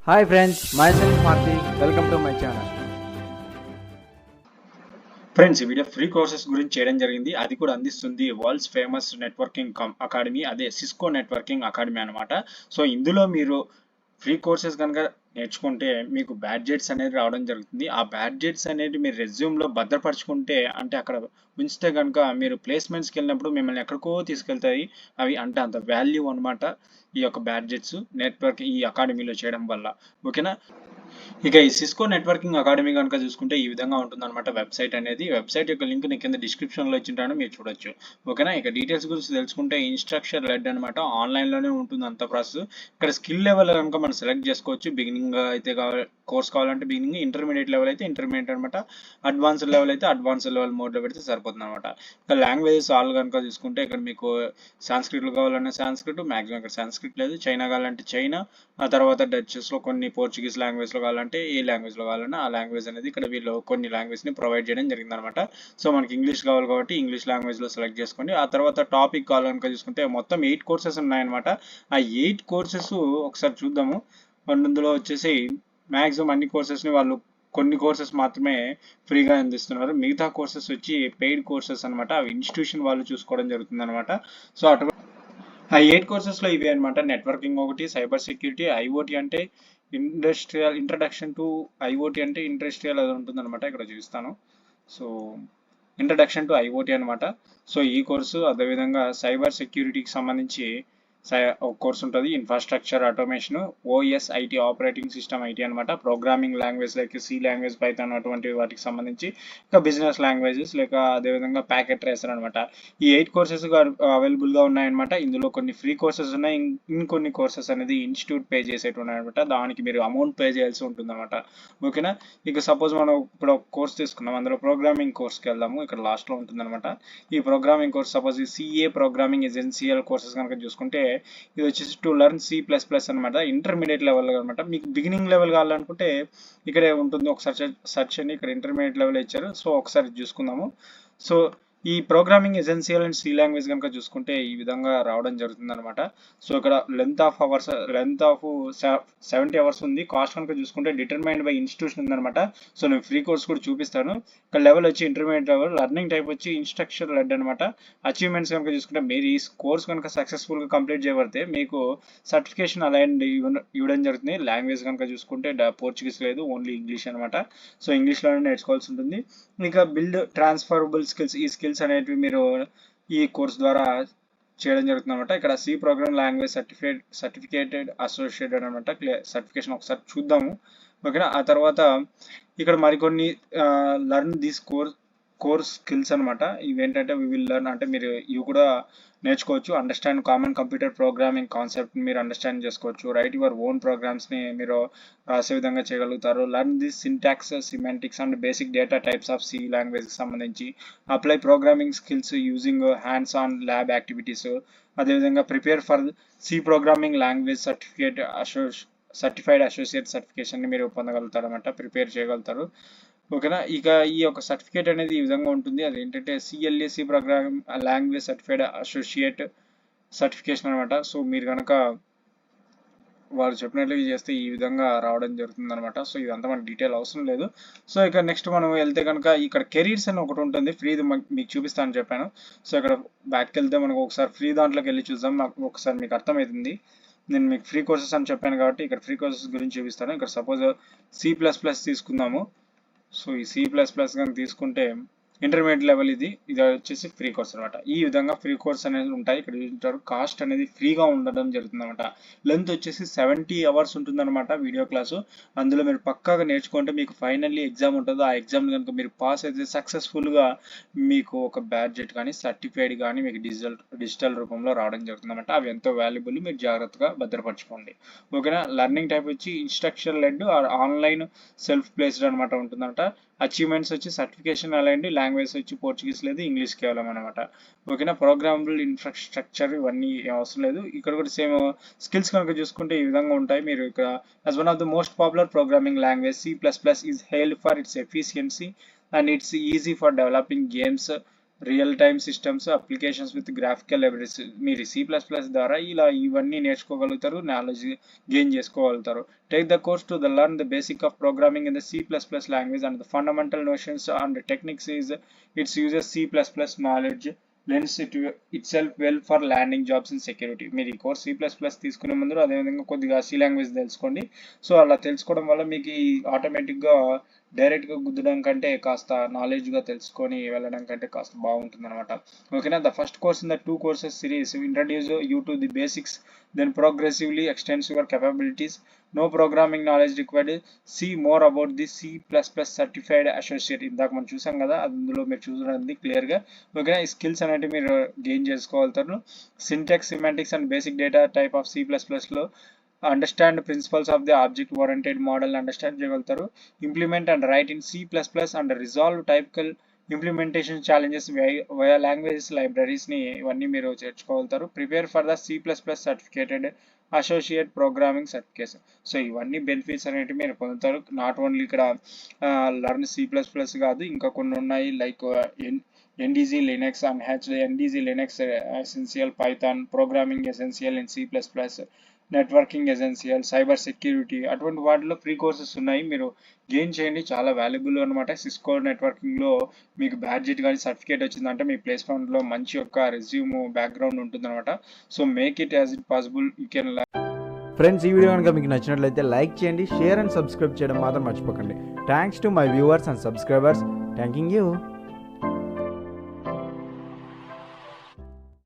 Hi friends, myself is Maruthi. Welcome to my channel. Friends ఈ video free courses గురించి చేయడం జరిగింది. అది కూడా అందిస్తుంది వరల్డ్స్ ఫేమస్ నెట్వర్కింగ్ అకాడమీ, అదే సిస్కో నెట్వర్కింగ్ అకాడమీ అనమాట. సో ఇందులో మీరు ఫ్రీ కోర్సెస్ కనుక నేర్చుకుంటే మీకు బ్యాడ్జెట్స్ అనేది రావడం జరుగుతుంది. ఆ బ్యాడ్జెట్స్ అనేది మీరు రెజ్యూమ్లో భద్రపరచుకుంటే, అంటే అక్కడ ఉంచితే కనుక మీరు ప్లేస్మెంట్స్కి వెళ్ళినప్పుడు మిమ్మల్ని ఎక్కడికో తీసుకెళ్తాయి. అవి అంటే అంత వాల్యూ అనమాట ఈ యొక్క బ్యాడ్జెట్స్ నెట్వర్క్ ఈ అకాడమీలో చేయడం వల్ల. ఓకేనా. ఇక ఈ సిస్కో నెట్వర్కింగ్ అకాడమీ కనుక చూసుకుంటే ఈ విధంగా ఉంటుందన్నమాట వెబ్సైట్ అనేది. వెబ్సైట్ యొక్క లింక్ నేను కింద డిస్క్రిప్షన్లో ఇచ్చింటాను, మీరు చూడొచ్చు. ఓకేనా. ఇక డీటెయిల్స్ గురించి తెలుసుకుంటే ఇన్స్ట్రక్షన్ లెడ్ అనమాట, ఆన్లైన్లోనే ఉంటుంది అంత ప్రాసెస్. ఇక్కడ స్కిల్ లెవెల్ కనుక మనం సెలెక్ట్ చేసుకోవచ్చు. బిగినింగ్ అయితే కోర్స్ కావాలంటే బిగినింగ్, ఇంటర్మీడియట్ లెవెల్ అయితే ఇంటర్మీడియట్ అనమాట, అడ్వాన్స్డ్ లెవెల్ అయితే అడ్వాన్స్డ్ లెవెల్ మోడ్లో పెడితే సరిపోతుంది అనమాట. ఇక లాంగ్వేజెస్ ఆల్ కనుక చూసుకుంటే ఇక్కడ మీకు సాంస్క్రిట్లు కావాలన్నా సాంస్క్రిట్, మ్యాక్సిమం ఇక్కడ సాంస్క్రిట్ లేదు. చైనా కావాలంటే చైనా, ఆ తర్వాత డచెస్లో కొన్ని పోర్చుగీస్ లాంగ్వేజ్లో కావాలంటే ఏ లాంగ్వేజ్లో కావాలన్నా ఆ లాంగ్వేజ్ అనేది ఇక్కడ వీళ్ళు కొన్ని లాంగ్వేజ్ని ప్రొవైడ్ చేయడం జరిగిందనమాట. సో మనకి ఇంగ్లీష్ కావాలి కాబట్టి ఇంగ్లీష్ లాంగ్వేజ్లో సెలెక్ట్ చేసుకోండి. ఆ తర్వాత టాపిక్ కావాలనుక చూసుకుంటే మొత్తం 8 కోర్సెస్ ఉన్నాయన్నమాట. ఆ 8 కోర్సెస్ ఒకసారి చూద్దాము. అందులో వచ్చేసి మ్యాక్సిమం అన్ని కోర్సెస్ని వాళ్ళు కొన్ని కోర్సెస్ మాత్రమే ఫ్రీగా అందిస్తున్నారు. మిగతా కోర్సెస్ వచ్చి పెయిడ్ కోర్సెస్ అనమాట. అవి ఇన్స్టిట్యూషన్ వాళ్ళు చూసుకోవడం జరుగుతుంది అనమాట. సో అటువంటి ఆ 8 కోర్సెస్లో ఇవి అనమాట. నెట్వర్కింగ్ ఒకటి, సైబర్ సెక్యూరిటీ, ఐఓటీ అంటే ఇండస్ట్రియల్, ఇంట్రడక్షన్ టు ఐఓటీ అంటే ఇండస్ట్రియల్ అది ఉంటుంది అనమాట. ఇక్కడ చూపిస్తాను. సో ఇంట్రడక్షన్ టు ఐఓటీ అనమాట. సో ఈ కోర్సు, అదేవిధంగా సైబర్ సెక్యూరిటీకి సంబంధించి ఒక కోర్స్ ఉంటుంది. Infrastructure automation, OSIT operating system IT అనమాట. Programming language like C language, Python అటువంటి వాటికి సంబంధించి, ఇంకా బిజినెస్ లాంగ్వేజెస్ లేక అదేవిధంగా ప్యాకెట్ ట్రేసర్ అనమాట. ఈ 8 కోర్సెస్ అవైలబుల్గా ఉన్నాయన్నమాట. ఇందులో కొన్ని ఫ్రీ కోర్సెస్ ఉన్నాయి, ఇంకొన్ని కోర్సెస్ అనేది ఇన్స్టిట్యూట్ పే చేసేవి ఉన్నాయన్నమాట. దానికి మీరు అమౌంట్ పే చేయాల్సి ఉంటుంది అనమాట. ఓకేనా. ఇక సపోజ్ మనం ఇప్పుడు ఒక కోర్స్ తీసుకున్నాం, అందులో ప్రోగ్రామింగ్ కోర్స్కి వెళ్దాము. ఇక్కడ లాస్ట్లో ఉంటుంది అనమాట. ఈ ప్రోగ్రామింగ్ కోర్స్ సపోజ్ ఈ సిఏ ప్రోగ్రామింగ్ ఎసెన్షియల్ కోర్సెస్ కనుక చూసుకుంటే ఇది వచ్చేసి టు లెర్న్ C++ అనమాట. ఇంటర్మీడియట్ లెవెల్ అనమాట. మీకు బిగినింగ్ లెవెల్ కావాలనుకుంటే ఇక్కడే ఉంటుంది, ఒకసారి సెర్చ్ చేయండి. ఇక్కడ ఇంటర్మీడియట్ లెవెల్ ఇచ్చారు. సో ఒకసారి చూసుకుందాము. సో ఈ programming essential and C language కనుక చూసుకుంటే ఈ విధంగా రావడం జరుగుతుంది అనమాట. సో ఇక్కడ లెంత్ ఆఫ్ 70 అవర్స్ ఉంది. కాస్ట్ కనుక చూసుకుంటే డిటర్మైన్డ్ బై ఇన్స్టిట్యూషన్ ఉందన్నమాట. సో నేను ఫ్రీ కోర్స్ కూడా చూపిస్తాను. ఇక్కడ లెవెల్ వచ్చి ఇంటర్మీడియట్ లెవెల్, లెర్నింగ్ టైప్ వచ్చి ఇన్స్ట్రక్షన్ లెడ్ అనమాట. అచీవ్మెంట్స్ కనుక చూసుకుంటే మీరు ఈ కోర్స్ కనుక సక్సెస్ఫుల్గా కంప్లీట్ చేయబడితే మీకు సర్టిఫికేషన్ అలైన్ ఇవ్వడం జరుగుతుంది. లాంగ్వేజ్ కనుక చూసుకుంటే పోర్చుగీస్ లేదు, ఓన్లీ ఇంగ్లీష్ అనమాట. సో ఇంగ్లీష్లోనే నేర్చుకోవాల్సి ఉంటుంది. ఇక బిల్డ్ ట్రాన్స్ఫరబుల్ స్కిల్స్, ఈ స్కిల్స్ అనేటివి మీరు ఈ కోర్స్ ద్వారా చేయడం జరుగుతుంది అనమాట. ఇక్కడ C program language certificated associated అనమాట. సర్టిఫికేషన్ ఒకసారి చూద్దాము. ఓకేనా. ఆ తర్వాత ఇక్కడ మరికొన్ని లర్న్ దిస్ కోర్స్ స్కిల్స్ అనమాట. ఇవేంటంటే వి విల్ లెర్న్ అంటే మీరు ఇవి కూడా నేర్చుకోవచ్చు. Understand common computer programming concept మీరు అండర్స్టాండ్ చేసుకోవచ్చు. రైట్ యువర్ ఓన్ ప్రోగ్రామ్స్ని మీరు రాసే విధంగా చేయగలుగుతారు. Learn this syntax, semantics and basic data types of C లాంగ్వేజ్కి సంబంధించి. Apply programming skills using hands on lab activities. అదేవిధంగా prepare for C programming language certified associate సర్టిఫికేషన్ని మీరు పొందగలుగుతారు అనమాట, ప్రిపేర్ చేయగలుగుతారు. ఓకేనా. ఇక ఈ యొక్క సర్టిఫికేట్ అనేది ఈ విధంగా ఉంటుంది. అది ఏంటంటే CLAC program language certified associate certification అనమాట. సో మీరు కనుక వాళ్ళు చెప్పినట్లుగా చేస్తే ఈ విధంగా రావడం జరుగుతుంది అనమాట. సో ఇదంతా మనకు డీటెయిల్ అవసరం లేదు. సో ఇక నెక్స్ట్ మనం వెళ్తే కనుక ఇక్కడ కెరీర్స్ అని ఒకటి ఉంటుంది, ఫ్రీది మీకు చూపిస్తానని చెప్పాను. సో ఇక్కడ బ్యాక్కి వెళ్తే మనకు ఒకసారి ఫ్రీ దాంట్లోకి వెళ్ళి చూద్దాం, నాకు ఒకసారి మీకు అర్థమవుతుంది. నేను మీకు ఫ్రీ కోర్సెస్ అని చెప్పాను కాబట్టి ఇక్కడ ఫ్రీ కోర్సెస్ గురించి చూపిస్తాను. ఇక్కడ సపోజ్ C++ తీసుకుందాము. సో ఈ C++ కానీ తీసుకుంటే ఇంటర్మీడియట్ లెవెల్, ఇది వచ్చేసి ఫ్రీ కోర్స్ అనమాట. ఈ విధంగా ఫ్రీ కోర్స్ అనేది ఉంటాయి. ఇక్కడ చూంటారు కాస్ట్ అనేది ఫ్రీగా ఉండడం జరుగుతుంది అనమాట. లెంత్ వచ్చేసి 70 అవర్స్ ఉంటుంది అనమాట వీడియో క్లాసు. అందులో మీరు పక్కాగా నేర్చుకుంటే మీకు ఫైనల్లీ ఎగ్జామ్ ఉంటుంది. ఆ ఎగ్జామ్ కనుక మీరు పాస్ అయితే సక్సెస్ఫుల్గా మీకు ఒక బ్యాడ్జెట్ కానీ సర్టిఫైడ్ కానీ మీకు డిజిటల్ రూపంలో రావడం జరుగుతుంది అనమాట. అవి ఎంతో వాల్యుబుల్, మీరు జాగ్రత్తగా భద్రపరచుకోండి. ఓకేనా. లెర్నింగ్ టైప్ వచ్చి instruction led or online self placed అనమాట ఉంటుందంట. అచీవ్మెంట్స్ వచ్చి సర్టిఫికేషన్ అలాంటి, లాంగ్వేజ్ వచ్చి పోర్చుగీస్ లేదు, ఇంగ్లీష్ కేవలం అనమాట. ఓకేనా. ప్రోగ్రామబుల్ ఇన్ఫ్రాస్ట్రక్చర్ ఇవన్నీ అవసరం లేదు. ఇక్కడ కూడా సేమ్ స్కిల్స్ కనుక చూసుకుంటే ఈ విధంగా ఉంటాయి. మీరు ఇక్కడ as one of the most popular programming language C++ is hailed for it's efficiency and it's easy for developing games real time systems, applications with graphical libraries. మీరు C++ ద్వారా ఇలా ఇవన్నీ నేర్చుకోగలుగుతారు, నాలెడ్జ్ గెయిన్ చేసుకోగలుగుతారు. Take the course to learn the basic of programming in the C++ language and the fundamental notions and techniques is it's uses C++ knowledge lends itself well for landing jobs in security. మీరు ఈ course C++ తీసుకునే ముందు అదేవిధంగా కొద్దిగా C language తెలుసుకోండి. So అలా తెలుసుకోవడం వల్ల మీకు ఈ ఆటోమేటిక్గా డైరెక్ట్గా గుద్దడం కంటే కాస్త నాలెడ్జ్గా తెలుసుకొని వెళ్ళడం కంటే కాస్త బాగుంటుంది అనమాట. ఓకేనా. The first course in the 2 courses series introduce you to the basics, then progressively extends your capabilities. No programming knowledge required. See more about the C++ certified associate. ఇందాక మనం చూసాం కదా, అందులో మీరు చూడండి క్లియర్గా. ఓకేనా. ఈ స్కిల్స్ అనేవి మీరు గెయిన్ చేసుకోగలుగుతారు. Syntax, semantics and basic data type of C++లో understand principles of the object oriented model understand చేయగలుగుతారు. Implement and write in C++ and resolve typical implementation challenges via languages లైబ్రరీస్ని ఇవన్నీ మీరు చేర్చుకోగలుగుతారు. Prepare for the C++ certificated associate programming certificates. So ఇవన్నీ benefits అనేవి మీరు పొందుతారు. నాట్ ఓన్లీ ఇక్కడ లర్న్ C++ కాదు, ఇంకా కొన్ని ఉన్నాయి like NDG Linux, unhatched NDG Linux essential, Python programming essential in C++, networking essential, cyber security, అటువంటి వాటిలో ఫ్రీ కోర్సెస్ ఉన్నాయి. మీరు గెయిన్ చేయండి, చాలా వాల్యుబుల్ అనమాట. సిస్కో నెట్వర్కింగ్లో మీకు బ్యాడ్జెట్ కానీ సర్టిఫికేట్ వచ్చిందంటే మీ ప్లేస్మెంట్లో మంచి యొక్క రెజ్యూమ్ బ్యాక్గ్రౌండ్ ఉంటుందన్నమాట. So make it as it possible, you can. Friends, ఈ వీడియో కనుక మీకు నచ్చినట్లయితే లైక్ చేయండి, షేర్ అండ్ సబ్స్క్రైబ్ చేయడం మాత్రం మర్చిపోకండి. Thanks to my viewers and subscribers. Thanking you.